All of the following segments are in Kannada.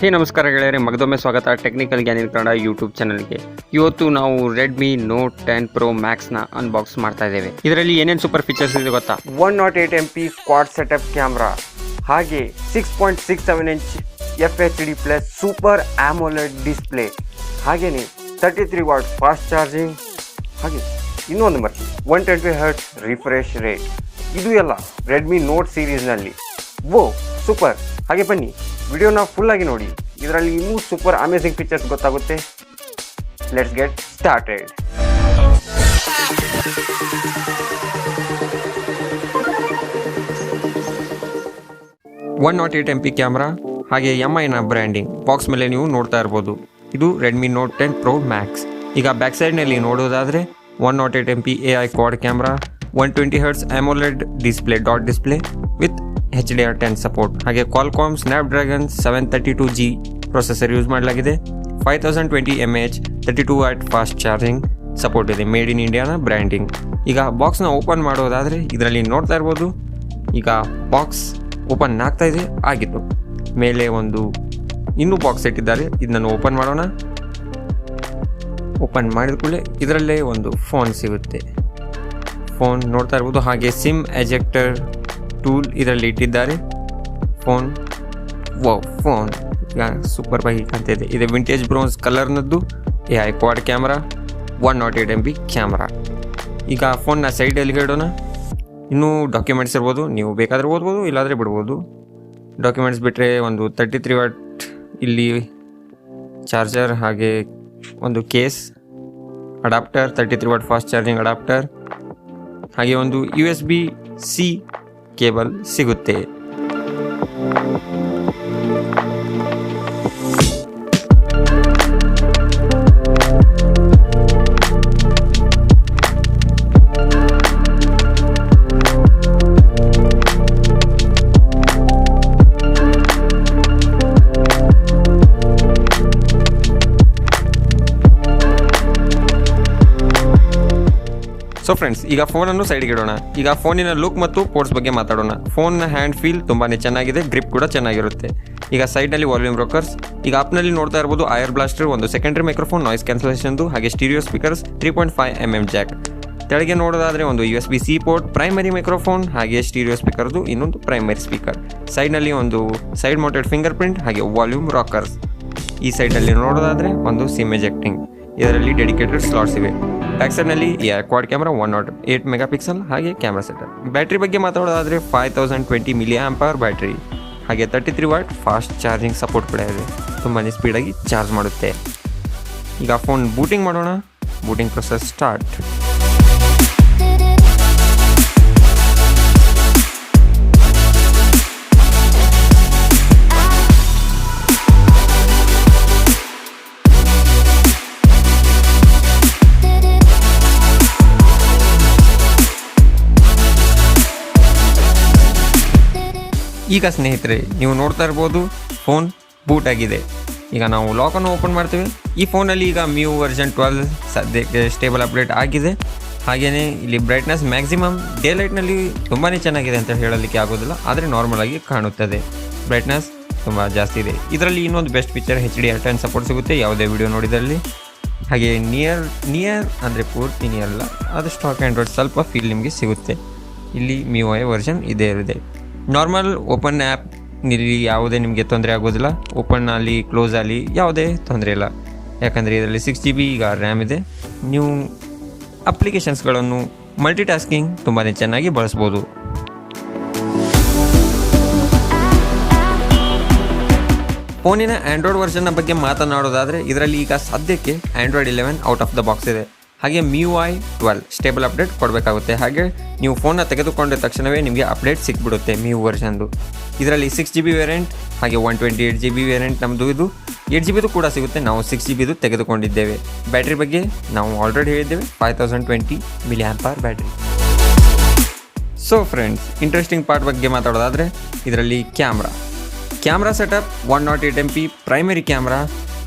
ಹೇ ನಮಸ್ಕಾರ ಗೆಳೆಯರೆ, ಮಗದೊಮ್ಮೆ ಸ್ವಾಗತ ಟೆಕ್ನಿಕಲ್ ಗ್ಯಾನ್ ಇನ್ ಕನ್ನಡ ಯೂಟ್ಯೂಬ್ ಚಾನಲ್ಗೆ. ಇವತ್ತು ನಾವು ರೆಡ್ಮಿ ನೋಟ್ 10 Pro ಮ್ಯಾಕ್ಸ್ನ ಅನ್ಬಾಕ್ಸ್ ಮಾಡ್ತಾ ಇದ್ದೇವೆ. ಇದರಲ್ಲಿ ಏನೇನು ಸೂಪರ್ ಫೀಚರ್ಸ್ ಇದೆ ಗೊತ್ತಾ? 108 MP ಕ್ವಾಡ್ ಸೆಟಪ್ ಕ್ಯಾಮ್ರಾ, ಹಾಗೆ 6.67 inch FHD plus super AMOLED display, ಹಾಗೆಯೇ 33 ವಾಟ್ ಫಾಸ್ಟ್ ಚಾರ್ಜಿಂಗ್, ಹಾಗೆ ಇನ್ನೊಂದು ಬರ್ತಿ 120 Hz ರಿಫ್ರೆಶ್ ರೇಟ್. ಇದು ಎಲ್ಲ ರೆಡ್ಮಿ ನೋಟ್ ಸೀರೀಸ್ನಲ್ಲಿ. ಸೂಪರ್. ಹಾಗೆ ಬನ್ನಿ ವಿಡಿಯೋನ ಫುಲ್ ಆಗಿ ನೋಡಿ, ಇದರಲ್ಲಿ ಇನ್ನೂ ಸೂಪರ್ ಅಮೇಜಿಂಗ್ ಫೀಚರ್ಸ್ ಗೊತ್ತಾಗುತ್ತೆ. Let's get started. One nought 8 MP camera, ಹಾಗೆ MIನ ಬ್ರ್ಯಾಂಡಿಂಗ್ ಬಾಕ್ಸ್ ಮೇಲೆ ನೀವು ನೋಡ್ತಾ ಇರ್ಬೋದು. ಇದು ರೆಡ್ಮಿ ನೋಟ್ 10 Pro ಮ್ಯಾಕ್ಸ್. ಈಗ ಬ್ಯಾಕ್ ಸೈಡ್ನಲ್ಲಿ ನೋಡೋದಾದರೆ 108 MP AI quad camera, 120 Hz AMOLED display dot display with HDR10 support, ಹಾಗೆ Qualcomm Snapdragon 732G processor use ಮಾಡಲಾಗಿದೆ. 5020 mAh 32 watt fast charging support ಇದೆ. ಮೇಡ್ ಇನ್ ಇಂಡಿಯಾನ ಬ್ರ್ಯಾಂಡಿಂಗ್. ಈಗ ಬಾಕ್ಸ್ನ ಓಪನ್ ಮಾಡೋದಾದರೆ ಇದರಲ್ಲಿ ನೋಡ್ತಾ ಇರ್ಬೋದು. ಈಗ ಬಾಕ್ಸ್ ಓಪನ್ ಆಗ್ತಾ ಇದೆ ಆಗಿತ್ತು. ಮೇಲೆ ಒಂದು ಇನ್ನೂ ಬಾಕ್ಸ್ ಇಟ್ಟಿದ್ದಾರೆ, ಇದನ್ನು ಓಪನ್ ಮಾಡೋಣ. ಓಪನ್ ಮಾಡಿದ ಕೂಡಲೇ ಇದರಲ್ಲೇ ಒಂದು ಫೋನ್ ಸಿಗುತ್ತೆ. ಫೋನ್ ನೋಡ್ತಾ ಇರ್ಬೋದು, ಹಾಗೆ ಸಿಮ್ ಎಜೆಕ್ಟರ್ ಟೂಲ್ ಇದರಲ್ಲಿ ಇಟ್ಟಿದ್ದಾರೆ. ಫೋನ್ ಈಗ ಸೂಪರ್ ಆಗಿ ಕಾಣ್ತಾ ಇದೆ. ಇದು ವಿಂಟೇಜ್ ಬ್ರೌನ್ಸ್ ಕಲರ್ನದ್ದು AI quad camera, 108 MP camera. ಈಗ ಫೋನ್ನ ಸೈಡಲ್ಲಿ ಇಡೋಣ. ಇನ್ನೂ ಡಾಕ್ಯುಮೆಂಟ್ಸ್ ಇರ್ಬೋದು, ನೀವು ಬೇಕಾದರೆ ಓದ್ಬೋದು, ಇಲ್ಲಾದರೆ ಬಿಡ್ಬೋದು. ಡಾಕ್ಯುಮೆಂಟ್ಸ್ ಬಿಟ್ಟರೆ ಒಂದು 33 ವಾಟ್ ಇಲ್ಲಿ ಚಾರ್ಜರ್, ಹಾಗೆ ಒಂದು case, adapter, 33 what fast charging adapter, ಹಾಗೆ ಒಂದು USB-C ಕೇಬಲ್ ಸಿಗುತ್ತೆ. ಸೊ ಫ್ರೆಂಡ್ಸ್, ಈಗ ಫೋನನ್ನು ಸೈಡ್ಗೆ ಇಡೋಣ. ಈಗ ಫೋನಿನ ಲುಕ್ ಮತ್ತು ಪೋರ್ಟ್ಸ್ ಬಗ್ಗೆ ಮಾತಾಡೋಣ. ಫೋನ್ನ ಹ್ಯಾಂಡ್ ಫೀಲ್ ತುಂಬಾ ಚೆನ್ನಾಗಿದೆ, ಗ್ರಿಪ್ ಕೂಡ ಚೆನ್ನಾಗಿರುತ್ತೆ. ಈಗ ಸೈಡ್ನಲ್ಲಿ ವಾಲ್ಯೂಮ್ ಬ್ರೋಕರ್ಸ್, ಈಗ ಆಪ್ನಲ್ಲಿ ನೋಡ್ತಾ ಇರ್ಬೋದು ಐರ್ ಬ್ಲಾಸ್ಟರ್, ಒಂದು ಸೆಕೆಂಡರಿ ಮೈಕ್ರೋಫೋನ್, ನಾಯ್ಸ್ ಕ್ಯಾನ್ಸಲೇಷನ್ದು, ಹಾಗೆ ಸ್ಟೀರಿಯೋ ಸ್ಪೀಕರ್ಸ್, 3.5 mm ಜಾಕ್. ಕೆಳಗೆ ನೋಡೋದಾದರೆ ಒಂದು USB-C ಪೋರ್ಟ್, ಪ್ರೈಮರಿ ಮೈಕ್ರೋಫೋನ್, ಹಾಗೆ ಸ್ಟೀರಿಯೋ ಸ್ಪೀಕರ್ದು ಇನ್ನೊಂದು ಪ್ರೈಮರಿ ಸ್ಪೀಕರ್. ಸೈಡ್ನಲ್ಲಿ ಒಂದು ಸೈಡ್ ಮೌಂಟೆಡ್ ಫಿಂಗರ್ ಪ್ರಿಂಟ್, ಹಾಗೆ ವಾಲ್ಯೂಮ್ ರಾಕರ್ಸ್. ಈ ಸೈಡ್ನಲ್ಲಿ ನೋಡೋದಾದರೆ ಒಂದು ಸಿಮ್ ಎಜೆಕ್ಟಿಂಗ್, ಇದರಲ್ಲಿ ಡೆಡಿಕೇಟೆಡ್ ಸ್ಲಾಟ್ಸ್ ಇವೆ. ಬ್ಯಾಕ್ ಸೈಡ್ನಲ್ಲಿ ಕ್ವಾಡ್ ಕ್ಯಾಮ್ರಾ 108 MP, ಹಾಗೆ ಕ್ಯಾಮ್ರಾ ಸೆಟಪ್. ಬ್ಯಾಟ್ರಿ ಬಗ್ಗೆ ಮಾತಾಡೋದಾದರೆ 5020 mAh ಬ್ಯಾಟ್ರಿ, ಹಾಗೆ 33 ವಾಟ್ ಫಾಸ್ಟ್ ಚಾರ್ಜಿಂಗ್ ಸಪೋರ್ಟ್ ಕೂಡ ಇದೆ. ತುಂಬಾ ಸ್ಪೀಡಾಗಿ ಚಾರ್ಜ್ ಮಾಡುತ್ತೆ. ಈಗ ಫೋನ್ ಬೂಟಿಂಗ್ ಮಾಡೋಣ. Booting process start. ಈಗ ಸ್ನೇಹಿತರೆ, ನೀವು ನೋಡ್ತಾ ಇರ್ಬೋದು ಫೋನ್ ಬೂಟ್ ಆಗಿದೆ. ಈಗ ನಾವು ಲಾಕನ್ನು ಓಪನ್ ಮಾಡ್ತೇವೆ. ಈ ಫೋನಲ್ಲಿ ಈಗ MIUI ವರ್ಷನ್ 12 ಸದ್ಯಕ್ಕೆ ಸ್ಟೇಬಲ್ ಅಪ್ಡೇಟ್ ಆಗಿದೆ. ಹಾಗೆಯೇ ಇಲ್ಲಿ ಬ್ರೈಟ್ನೆಸ್ ಮ್ಯಾಕ್ಸಿಮಮ್ ಡೇ ಲೈಟ್ನಲ್ಲಿ ತುಂಬಾ ಚೆನ್ನಾಗಿದೆ ಅಂತ ಹೇಳಲಿಕ್ಕೆ ಆಗೋದಿಲ್ಲ, ಆದರೆ ನಾರ್ಮಲ್ ಆಗಿ ಕಾಣುತ್ತದೆ. ಬ್ರೈಟ್ನೆಸ್ ತುಂಬ ಜಾಸ್ತಿ ಇದೆ. ಇದರಲ್ಲಿ ಇನ್ನೊಂದು ಬೆಸ್ಟ್ ಫೀಚರ್ HDR10 ಸಪೋರ್ಟ್ ಸಿಗುತ್ತೆ ಯಾವುದೇ ವಿಡಿಯೋ ನೋಡಿದಲ್ಲಿ. ಹಾಗೆ ನಿಯರ್ ಅಂದರೆ ಪೂರ್ತಿ ನಿಯರ್ ಅಲ್ಲ, ಅದು ಸ್ಟಾಕ್ ಆ್ಯಂಡ್ರಾಯ್ಡ್ ಸ್ವಲ್ಪ ಫೀಲ್ ನಿಮಗೆ ಸಿಗುತ್ತೆ. ಇಲ್ಲಿ MIUI ವರ್ಷನ್ ಇದೇ ಇದೆ. ನಾರ್ಮಲ್ ಓಪನ್ ಆ್ಯಪ್ ಇಲ್ಲಿ ಯಾವುದೇ ನಿಮಗೆ ತೊಂದರೆ ಆಗೋದಿಲ್ಲ. ಓಪನ್ ಆಗಲಿ ಕ್ಲೋಸ್ ಆಗಲಿ ಯಾವುದೇ ತೊಂದರೆ ಇಲ್ಲ, ಯಾಕಂದರೆ ಇದರಲ್ಲಿ 6GB ಈಗ ರ್ಯಾಮ್ ಇದೆ. ನೀವು ಅಪ್ಲಿಕೇಶನ್ಸ್ಗಳನ್ನು ಮಲ್ಟಿಟಾಸ್ಕಿಂಗ್ ತುಂಬಾ ಚೆನ್ನಾಗಿ ಬಳಸ್ಬೋದು. ಫೋನಿನ ಆ್ಯಂಡ್ರಾಯ್ಡ್ ವರ್ಷನ್ನ ಬಗ್ಗೆ ಮಾತನಾಡೋದಾದರೆ ಇದರಲ್ಲಿ ಈಗ ಸದ್ಯಕ್ಕೆ Android 11 out of the box ಇದೆ. ಹಾಗೆ MIUI 12 ಸ್ಟೇಬಲ್ ಅಪ್ಡೇಟ್ ಕೊಡಬೇಕಾಗುತ್ತೆ. ಹಾಗೆ ನೀವು ಫೋನ್ನ ತೆಗೆದುಕೊಂಡ ತಕ್ಷಣವೇ ನಿಮಗೆ ಅಪ್ಡೇಟ್ ಸಿಕ್ಬಿಡುತ್ತೆ MIUI ವರ್ಷನ್ದು. ಇದರಲ್ಲಿ 6GB ವೇರಿಯಂಟ್, ಹಾಗೆ 128GB ವೇರಿಯಂಟ್ ನಮ್ಮದು. ಇದು 8GB ಕೂಡ ಸಿಗುತ್ತೆ. ನಾವು 6GB ತೆಗೆದುಕೊಂಡಿದ್ದೇವೆ. ಬ್ಯಾಟ್ರಿ ಬಗ್ಗೆ ನಾವು ಆಲ್ರೆಡಿ ಹೇಳಿದ್ದೇವೆ, 5020 mAh battery. So friends, interesting part ಬಗ್ಗೆ ಮಾತಾಡೋದಾದರೆ ಇದರಲ್ಲಿ camera setup 108 MP primary camera,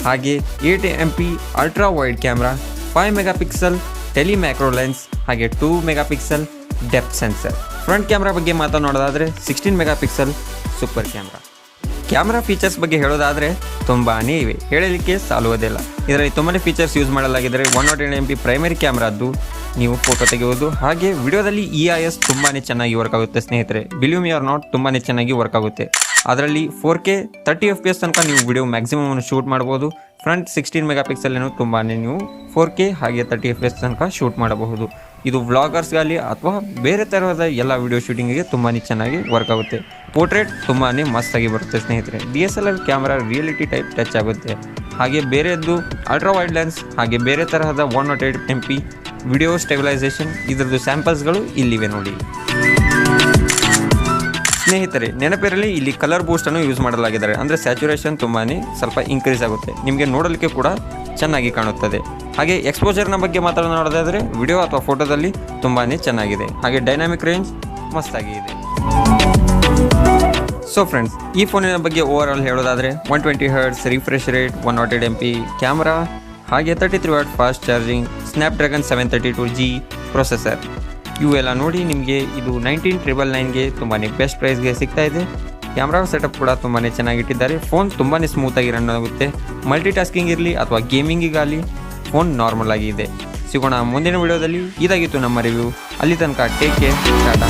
ಹಾಗೆ 8 MP ultra wide camera, 5 MP tele macro lens, ಹಾಗೆ 2 MP depth sensor. Front camera ಬಗ್ಗೆ ಮಾತನಾಡೋದಾದರೆ 16 MP super camera. Camera features ಬಗ್ಗೆ ಹೇಳೋದಾದರೆ ತುಂಬಾನೇ ಇವೆ, ಹೇಳಲಿಕ್ಕೆ ಸಾಲುವುದಿಲ್ಲ. ಇದರಲ್ಲಿ ತುಂಬಾ ಫೀಚರ್ಸ್ ಯೂಸ್ ಮಾಡಲಾಗಿದ್ದರೆ 108 MP ಪ್ರೈಮರಿ ಕ್ಯಾಮ್ರಾದ್ದು ನೀವು ಫೋಟೋ ತೆಗೆಯುವುದು. ಹಾಗೆ ವಿಡಿಯೋದಲ್ಲಿ EIS ತುಂಬಾ ಚೆನ್ನಾಗಿ ವರ್ಕ್ ಆಗುತ್ತೆ ಸ್ನೇಹಿತರೆ. ಬಿಲೀವ್ ಮಿ ಆರ್ ನಾಟ್, ತುಂಬಾ ಚೆನ್ನಾಗಿ ವರ್ಕ್ ಆಗುತ್ತೆ. ಅದರಲ್ಲಿ 4K 30 FPS ತನಕ ನೀವು ವಿಡಿಯೋ ಮ್ಯಾಕ್ಸಿಮಮ್ ಶೂಟ್ ಮಾಡ್ಬೋದು. ಫ್ರಂಟ್ 16 MP ತುಂಬಾ ನೀವು 4K ಹಾಗೆ 30 FPS ತನಕ ಶೂಟ್ ಮಾಡಬಹುದು. ಇದು ವ್ಲಾಗರ್ಸ್ಗಾಗಲಿ ಅಥವಾ ಬೇರೆ ಥರದ ಎಲ್ಲ ವಿಡಿಯೋ ಶೂಟಿಂಗಿಗೆ ತುಂಬಾ ಚೆನ್ನಾಗಿ ವರ್ಕ್ ಆಗುತ್ತೆ. ಪೋರ್ಟ್ರೇಟ್ ತುಂಬಾ ಮಸ್ತಾಗಿ ಬರುತ್ತೆ ಸ್ನೇಹಿತರೆ. DSLR camera reality type touch ಆಗುತ್ತೆ. ಹಾಗೆ ಬೇರೆದ್ದು ಅಲ್ಟ್ರಾ ವೈಡ್ ಲೆನ್ಸ್ ಹಾಗೆ ಬೇರೆ ತರಹದ 108 MP ವಿಡಿಯೋ ಸ್ಟೆಬಿಲೈಸೇಷನ್ ಇದರದ್ದು ಸ್ಯಾಂಪಲ್ಸ್ಗಳು ಇಲ್ಲಿವೆ ನೋಡಿ ಸ್ನೇಹಿತರೆ. ನೆನಪಿರಲಿ, ಇಲ್ಲಿ ಕಲರ್ ಬೂಸ್ಟನ್ನು ಯೂಸ್ ಮಾಡಲಾಗಿದ್ದಾರೆ. ಅಂದರೆ ಸ್ಯಾಚುರೇಷನ್ ತುಂಬಾ ಸ್ವಲ್ಪ ಇನ್ಕ್ರೀಸ್ ಆಗುತ್ತೆ, ನಿಮಗೆ ನೋಡಲಿಕ್ಕೆ ಕೂಡ ಚೆನ್ನಾಗಿ ಕಾಣುತ್ತದೆ. ಹಾಗೆ ಎಕ್ಸ್ಪೋಜರ್ನ ಬಗ್ಗೆ ಮಾತನಾಡೋದಾದರೆ ವಿಡಿಯೋ ಅಥವಾ ಫೋಟೋದಲ್ಲಿ ತುಂಬಾ ಚೆನ್ನಾಗಿದೆ. ಹಾಗೆ ಡೈನಾಮಿಕ್ ರೇಂಜ್ ಮಸ್ತಾಗಿ ಇದೆ. ಸೊ ಫ್ರೆಂಡ್ಸ್, ಈ ಫೋನಿನ ಬಗ್ಗೆ ಓವರ್ ಆಲ್ ಹೇಳೋದಾದರೆ 120 Hz refresh rate, 108 MP camera ಹಾಗೆ 33 Watt fast charging, Snapdragon 732G processor ಇವೆಲ್ಲ ನೋಡಿ ನಿಮಗೆ ಇದು 19,999ಗೆ ತುಂಬಾ ಬೆಸ್ಟ್ ಪ್ರೈಸ್ಗೆ ಸಿಗ್ತಾ ಇದೆ. ಕ್ಯಾಮ್ರಾ ಸೆಟಪ್ ಕೂಡ ತುಂಬಾ ಚೆನ್ನಾಗಿಟ್ಟಿದ್ದಾರೆ. ಫೋನ್ ತುಂಬಾ ಸ್ಮೂತಾಗಿ ರನ್ ಆಗುತ್ತೆ. ಮಲ್ಟಿ ಟಾಸ್ಕಿಂಗ್ ಇರಲಿ ಅಥವಾ ಗೇಮಿಂಗಿಗಾಗಲಿ ಫೋನ್ ನಾರ್ಮಲ್ ಆಗಿ ಇದೆ. ಸಿಗೋಣ ಮುಂದಿನ ವಿಡಿಯೋದಲ್ಲಿ. ಇದಾಗಿತ್ತು ನಮ್ಮ ರಿವ್ಯೂ. ಅಲ್ಲಿ ತನಕ ಟೇಕ್ ಕೇರ್, ಟಾಟಾ.